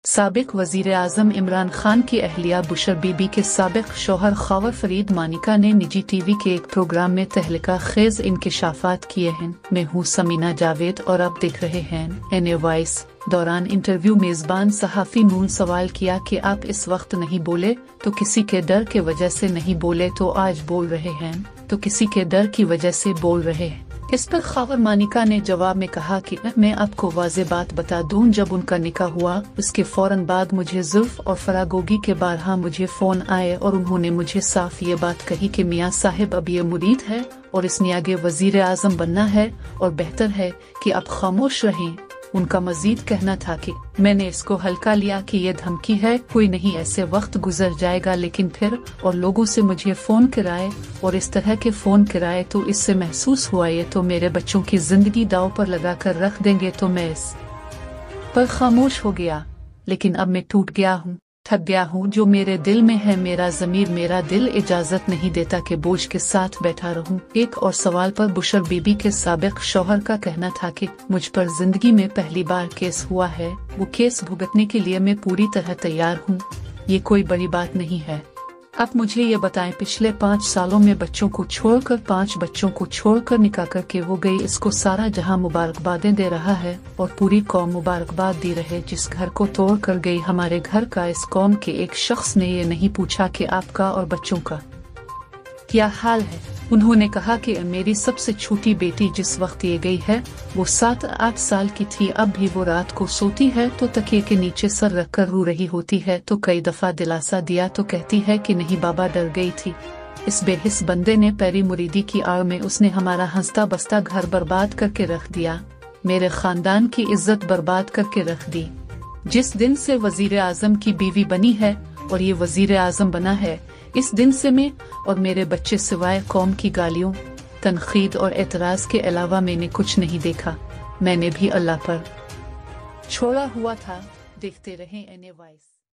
साबिक वजीर आज़म इमरान खान की अहलिया बुशर बीबी के साबिक शौहर ख्वावर फरीद मानिका ने निजी टीवी के एक प्रोग्राम में तहलका खेज इंकशाफात किए हैं। मैं हूँ समीना जावेद और आप देख रहे हैं NA वॉइस। दौरान इंटरव्यू मेजबान सहाफी नून सवाल किया कि आप इस वक्त नहीं बोले तो किसी के डर के वजह से नहीं बोले, तो आज बोल रहे हैं तो किसी के डर की वजह से बोल रहे हैं। इस पर ख्वावर मानिका ने जवाब में कहा कि मैं आपको वाज़ेह बात बता दूं, जब उनका निकाह हुआ उसके फौरन बाद मुझे जुल्फ और फरागोगी के बारहा मुझे फ़ोन आए और उन्होंने मुझे साफ ये बात कही कि मियाँ साहिब अब ये मुरीद है और इसने आगे वजीर आज़म बनना है और बेहतर है कि आप खामोश रहें। उनका मजीद कहना था कि मैंने इसको हल्का लिया कि ये धमकी है, कोई नहीं, ऐसे वक्त गुजर जाएगा, लेकिन फिर और लोगों से मुझे फ़ोन कराए और इस तरह के फ़ोन कराए तो इससे महसूस हुआ ये तो मेरे बच्चों की ज़िंदगी दाव पर लगा कर रख देंगे, तो मैं इस पर खामोश हो गया। लेकिन अब मैं टूट गया हूँ, थक गया हूँ, जो मेरे दिल में है मेरा ज़मीर, मेरा दिल इजाज़त नहीं देता कि बोझ के साथ बैठा रहूँ। एक और सवाल पर बुशर बीबी के साबिक शौहर का कहना था कि मुझ पर जिंदगी में पहली बार केस हुआ है, वो केस भुगतने के लिए मैं पूरी तरह तैयार हूँ, ये कोई बड़ी बात नहीं है। अब मुझे ये बताएं, पिछले 5 सालों में बच्चों को छोड़कर 5 बच्चों को छोड़कर निकाह करके वो गई, इसको सारा जहां मुबारकबादें दे रहा है और पूरी कौम मुबारकबाद दे रहे। जिस घर को तोड़ कर गई हमारे घर का, इस कौम के एक शख्स ने ये नहीं पूछा कि आपका और बच्चों का क्या हाल है। उन्होंने कहा कि मेरी सबसे छोटी बेटी जिस वक्त ये गई है वो 7-8 साल की थी, अब भी वो रात को सोती है तो तकिए के नीचे सर रखकर रो रही होती है, तो कई दफा दिलासा दिया तो कहती है कि नहीं बाबा, डर गई थी। इस बेहिस बंदे ने पैरी मुरीदी की आड़ में उसने हमारा हंसता बसता घर बर्बाद करके रख दिया, मेरे खानदान की इज्जत बर्बाद करके रख दी। जिस दिन से वजीर आजम की बीवी बनी है और ये वजीर आजम बना है, इस दिन से मैं और मेरे बच्चे सिवाय कौम की गालियों, तनखीद और एतराज के अलावा मैंने कुछ नहीं देखा। मैंने भी अल्लाह पर छोड़ा हुआ था। देखते रहें NA वॉइस।